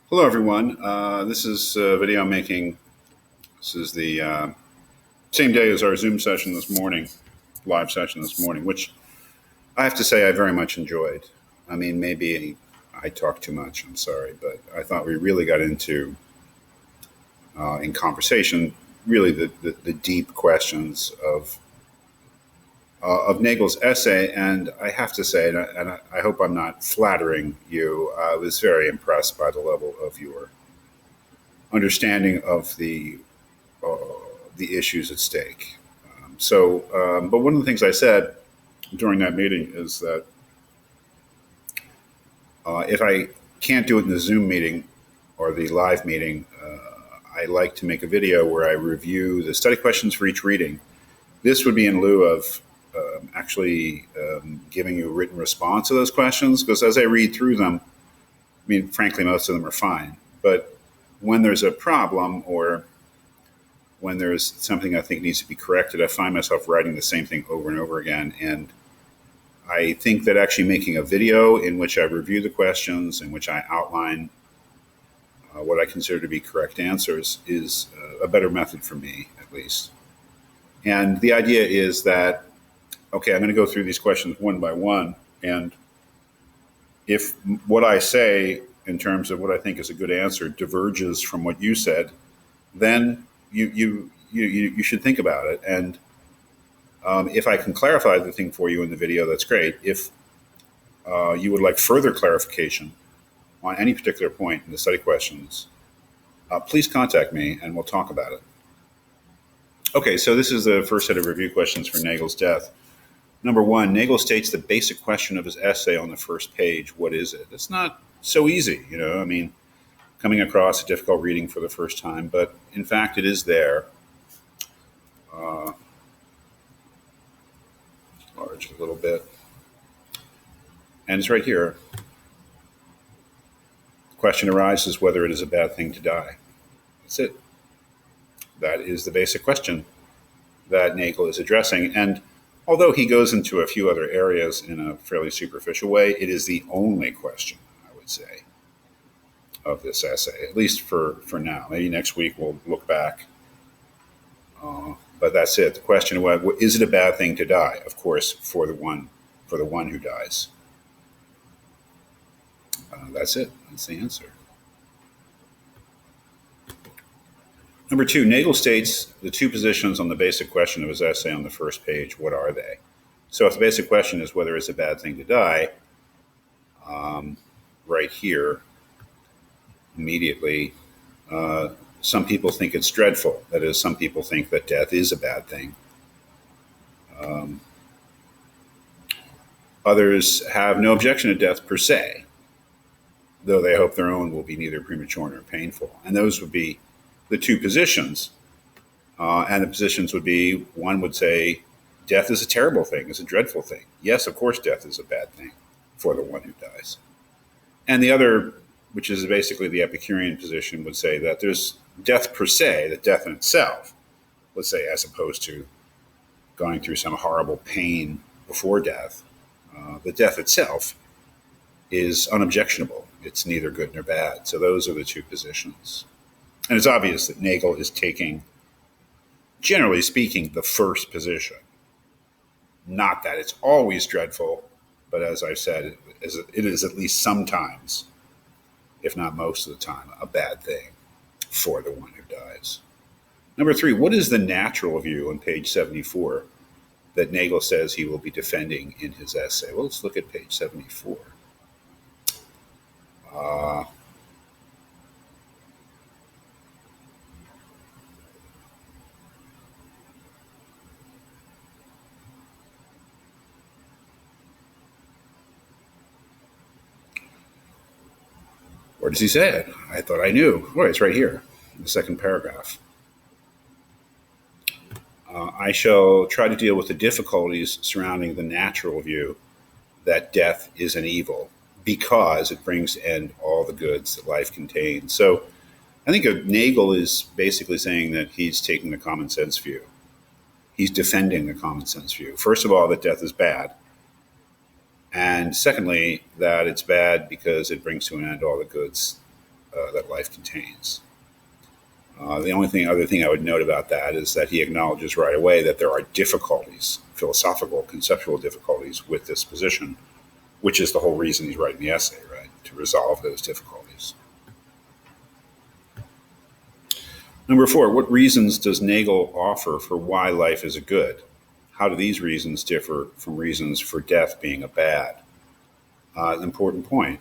Hello, everyone. This is video making. This is the same day as our Zoom session this morning, live session this morning, which I have to say I very much enjoyed. I mean, maybe I talked too much. I'm sorry, but I thought we really got into in conversation really the deep questions of Nagel's essay, and I have to say, and I hope I'm not flattering you. I was very impressed by the level of your understanding of uh, the issues at stake. But one of the things I said during that meeting is that if I can't do it in the Zoom meeting or the live meeting, I like to make a video where I review the study questions for each reading. This would be in lieu of actually giving you a written response to those questions, because as I read through them, I mean, frankly, most of them are fine. But when there's a problem or when there's something I think needs to be corrected, I find myself writing the same thing over and over again. And I think that actually making a video in which I review the questions, in which I outline what I consider to be correct answers, is a better method for me, at least. And the idea is that, okay, I'm going to go through these questions one by one. And if what I say in terms of what I think is a good answer diverges from what you said, then you should think about it. And if I can clarify the thing for you in the video, that's great. If you would like further clarification on any particular point in the study questions, please contact me and we'll talk about it. Okay, so this is the first set of review questions for Nagel's death. Number one, Nagel states the basic question of his essay on the first page. What is it? It's not so easy, you know. I mean, coming across a difficult reading for the first time, but in fact, it is there. Large a little bit. And it's right here. The question arises whether it is a bad thing to die. That's it. That is the basic question that Nagel is addressing. And although he goes into a few other areas in a fairly superficial way, it is the only question, I would say, of this essay, at least for now. Maybe next week we'll look back. But that's it. The question of is it a bad thing to die? Of course, for the one who dies. That's it. That's the answer. Number two, Nagel states the two positions on the basic question of his essay on the first page. What are they? So if the basic question is whether it's a bad thing to die, right here, immediately, some people think it's dreadful. That is, some people think that death is a bad thing. Others have no objection to death per se, though they hope their own will be neither premature nor painful. And those would be the two positions. And the positions would be, one would say, death is a terrible thing, is a dreadful thing. Yes, of course, death is a bad thing for the one who dies. And the other, which is basically the Epicurean position, would say that there's death per se, that death in itself, let's say, as opposed to going through some horrible pain before death, the death itself is unobjectionable. It's neither good nor bad. So those are the two positions. And it's obvious that Nagel is taking, generally speaking, the first position. Not that it's always dreadful, but as I've said, it is at least sometimes, if not most of the time, a bad thing for the one who dies. Number three, what is the natural view on page 74 that Nagel says he will be defending in his essay? Well, let's look at page 74. Where does he say it? I thought I knew. Oh, it's right here, in the second paragraph. I shall try to deal with the difficulties surrounding the natural view that death is an evil because it brings to end all the goods that life contains. So I think Nagel is basically saying that he's taking the common sense view. He's defending the common sense view. First of all, that death is bad. And secondly, that it's bad because it brings to an end all the goods that life contains. The only other thing I would note about that is that he acknowledges right away that there are difficulties, philosophical, conceptual difficulties with this position, which is the whole reason he's writing the essay, right? To resolve those difficulties. Number 4, what reasons does Nagel offer for why life is a good? How do these reasons differ from reasons for death being a bad? An important point.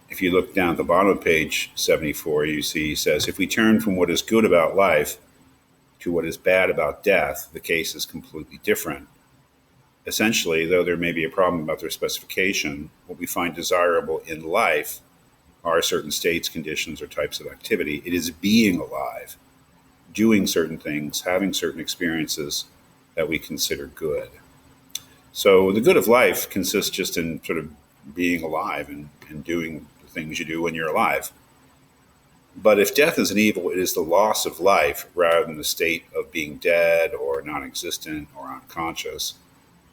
If you look down at the bottom of page 74, you see he says, if we turn from what is good about life to what is bad about death, the case is completely different. Essentially, though there may be a problem about their specification, what we find desirable in life are certain states, conditions, or types of activity. It is being alive, doing certain things, having certain experiences that we consider good. So the good of life consists just in sort of being alive and doing the things you do when you're alive. But if death is an evil, it is the loss of life rather than the state of being dead or non-existent or unconscious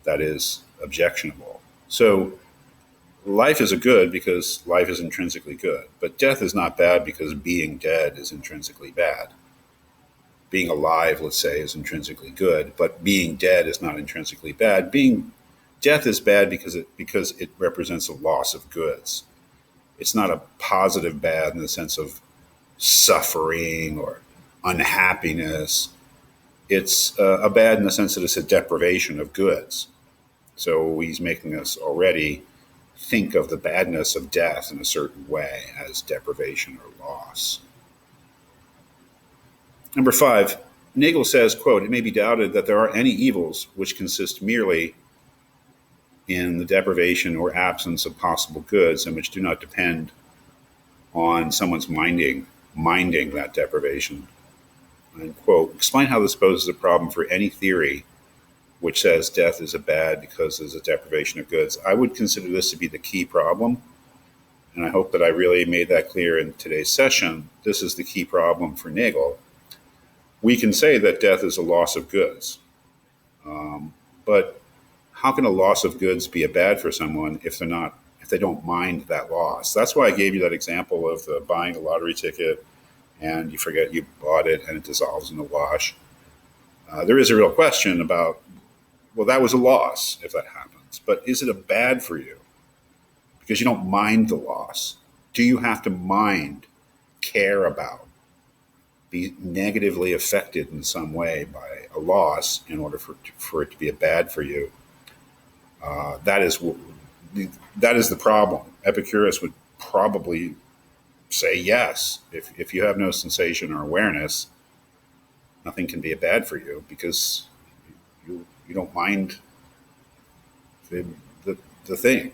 that is objectionable. So life is a good because life is intrinsically good, but death is not bad because being dead is intrinsically bad. Being alive, let's say, is intrinsically good, but being dead is not intrinsically bad. Death is bad because it represents a loss of goods. It's not a positive bad in the sense of suffering or unhappiness. It's a bad in the sense that it's a deprivation of goods. So he's making us already think of the badness of death in a certain way as deprivation or loss. Number 5, Nagel says, quote, it may be doubted that there are any evils which consist merely in the deprivation or absence of possible goods and which do not depend on someone's minding that deprivation. And quote, explain how this poses a problem for any theory which says death is a bad because there's a deprivation of goods. I would consider this to be the key problem, and I hope that I really made that clear in today's session. This is the key problem for Nagel. We can say that death is a loss of goods, but how can a loss of goods be a bad for someone if they don't mind that loss? That's why I gave you that example of buying a lottery ticket and you forget you bought it and it dissolves in the wash. There is a real question about, well, that was a loss if that happens, but is it a bad for you? Because you don't mind the loss. Do you have to care about, be negatively affected in some way by a loss in order for it to be a bad for you? That is the problem. Epicurus would probably say yes. If you have no sensation or awareness, nothing can be a bad for you because you don't mind the thing.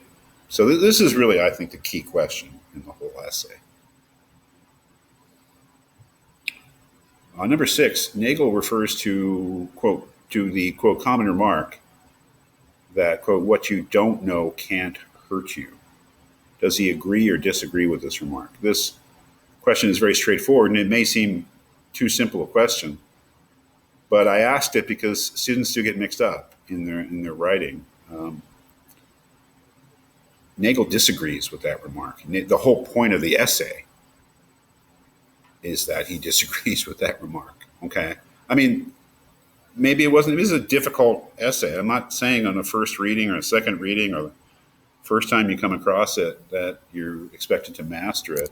So this is really, I think, the key question in the whole essay. Number 6, Nagel refers to, quote, to the, quote, common remark that, quote, what you don't know can't hurt you. Does he agree or disagree with this remark? This question is very straightforward, and it may seem too simple a question, but I asked it because students do get mixed up in their writing. Nagel disagrees with that remark. The whole point of the essay is that he disagrees with that remark. Okay, I mean, maybe it wasn't. It was a difficult essay. I'm not saying on a first reading or a second reading or the first time you come across it that you're expected to master it.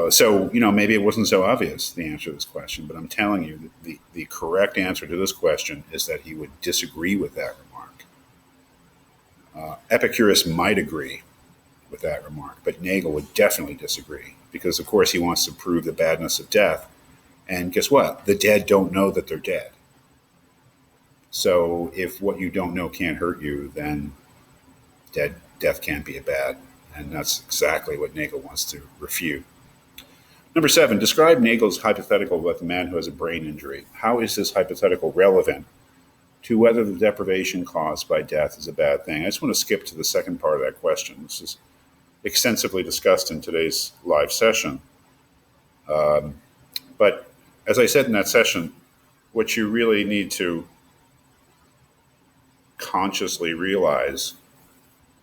So maybe it wasn't so obvious the answer to this question. But I'm telling you, that the correct answer to this question is that he would disagree with that remark. Epicurus might agree with that remark, but Nagel would definitely disagree because, of course, he wants to prove the badness of death. And guess what? The dead don't know that they're dead. So if what you don't know can't hurt you, then death can't be a bad. And that's exactly what Nagel wants to refute. Number 7, describe Nagel's hypothetical about the man who has a brain injury. How is this hypothetical relevant to whether the deprivation caused by death is a bad thing? I just want to skip to the second part of that question. This is extensively discussed in today's live session. But as I said in that session, what you really need to consciously realize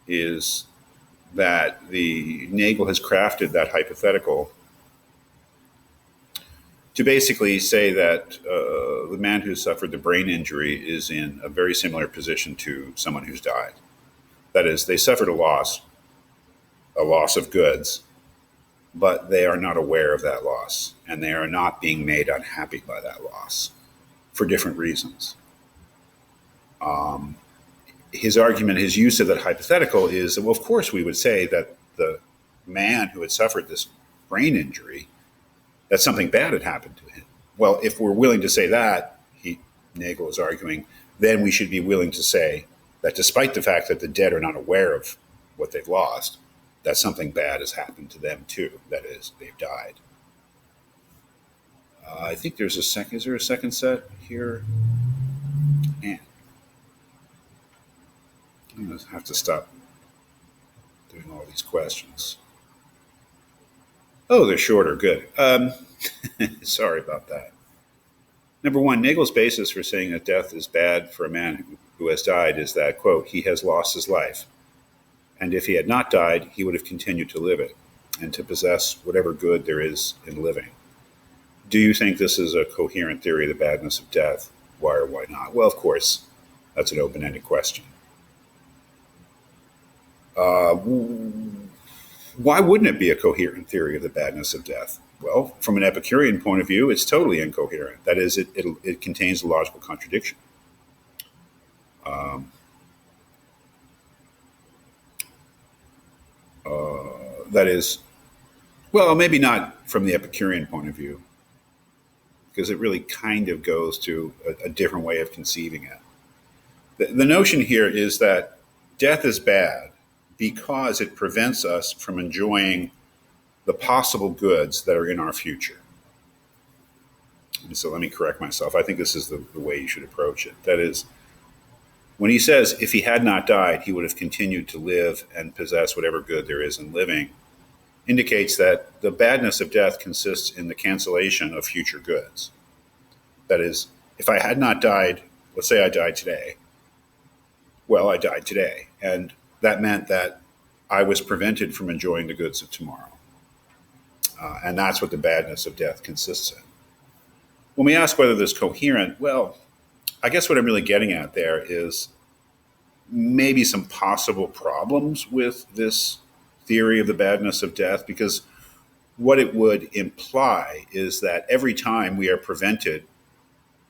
is that the Nagel has crafted that hypothetical to basically say that the man who suffered the brain injury is in a very similar position to someone who's died. That is, they suffered a loss of goods, but they are not aware of that loss, and they are not being made unhappy by that loss for different reasons. His argument, his use of that hypothetical is that, well, of course, we would say that the man who had suffered this brain injury, that something bad had happened to him. Well, if we're willing to say that, Nagel is arguing, then we should be willing to say that despite the fact that the dead are not aware of what they've lost, that something bad has happened to them too. That is, they've died. I think there's a second. Is there a second set here? And I'm going to have to stop doing all these questions. Oh, they're shorter. Good. Sorry about that. Number one, Nagel's basis for saying that death is bad for a man who has died is that, quote, he has lost his life. And if he had not died, he would have continued to live it and to possess whatever good there is in living. Do you think this is a coherent theory of the badness of death? Why or why not? Well, of course, that's an open-ended question. Why wouldn't it be a coherent theory of the badness of death? Well, from an Epicurean point of view, it's totally incoherent. That is, it contains a logical contradiction. That is, well, maybe not from the Epicurean point of view, because it really kind of goes to a different way of conceiving it. The notion here is that death is bad because it prevents us from enjoying the possible goods that are in our future. And so let me correct myself. I think this is the way you should approach it. That is, when he says if he had not died, he would have continued to live and possess whatever good there is in living, indicates that the badness of death consists in the cancellation of future goods. That is, if I had not died, let's say I died today, well, I died today. And that meant that I was prevented from enjoying the goods of tomorrow. And that's what the badness of death consists in. When we ask whether this is coherent, well, I guess what I'm really getting at there is maybe some possible problems with this theory of the badness of death, because what it would imply is that every time we are prevented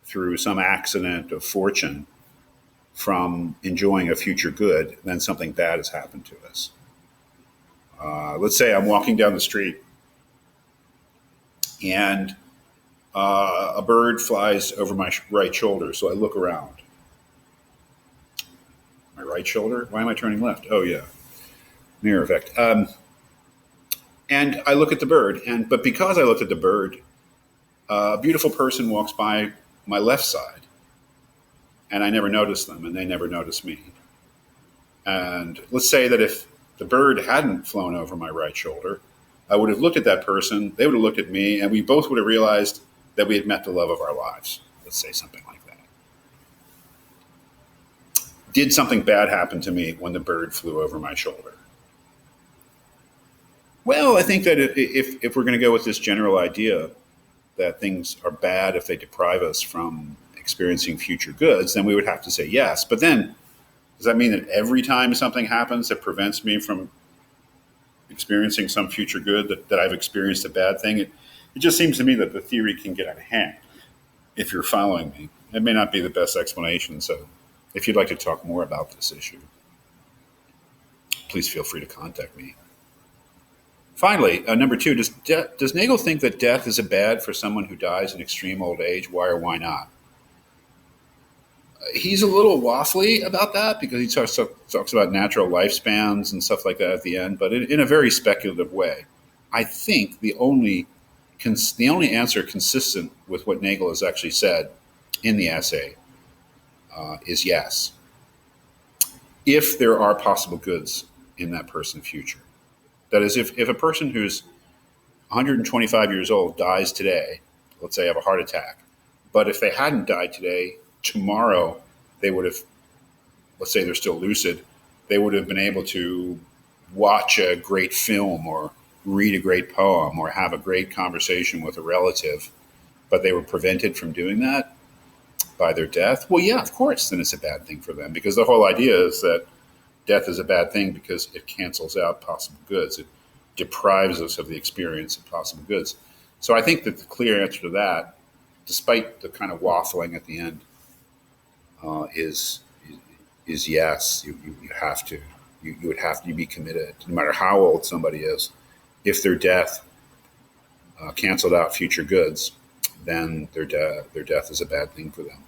through some accident of fortune from enjoying a future good, then something bad has happened to us. Let's say I'm walking down the street and a bird flies over my right shoulder, so I look around. My right shoulder? Why am I turning left? Oh, yeah. Mirror effect. And I look at the bird, but because I looked at the bird, a beautiful person walks by my left side, and I never noticed them, and they never noticed me. And let's say that if the bird hadn't flown over my right shoulder, I would have looked at that person, they would have looked at me, and we both would have realized that we had met the love of our lives. Let's say something like that. Did something bad happen to me when the bird flew over my shoulder? Well, I think that if we're going to go with this general idea that things are bad if they deprive us from experiencing future goods, then we would have to say yes. But then, does that mean that every time something happens that prevents me from experiencing some future good that I've experienced a bad thing? It just seems to me that the theory can get out of hand, if you're following me. It may not be the best explanation, so if you'd like to talk more about this issue, please feel free to contact me. Finally, number two, does Nagel think that death is bad for someone who dies in extreme old age? Why or why not? He's a little waffly about that because he talks about natural lifespans and stuff like that at the end, but in a very speculative way. I think the only answer consistent with what Nagel has actually said in the essay is yes. If there are possible goods in that person's future. That is, if a person who's 125 years old dies today, let's say have a heart attack, but if they hadn't died today, tomorrow they would have let's say they're still lucid, they would have been able to watch a great film or read a great poem or have a great conversation with a relative, but they were prevented from doing that by their death. Well, yeah, of course, then it's a bad thing for them, because the whole idea is that death is a bad thing because it cancels out possible goods. It deprives us of the experience of possible goods. So I think that the clear answer to that, despite the kind of waffling at the end, is yes. You have to. You would have to be committed, no matter how old somebody is. If their death canceled out future goods, then their death is a bad thing for them.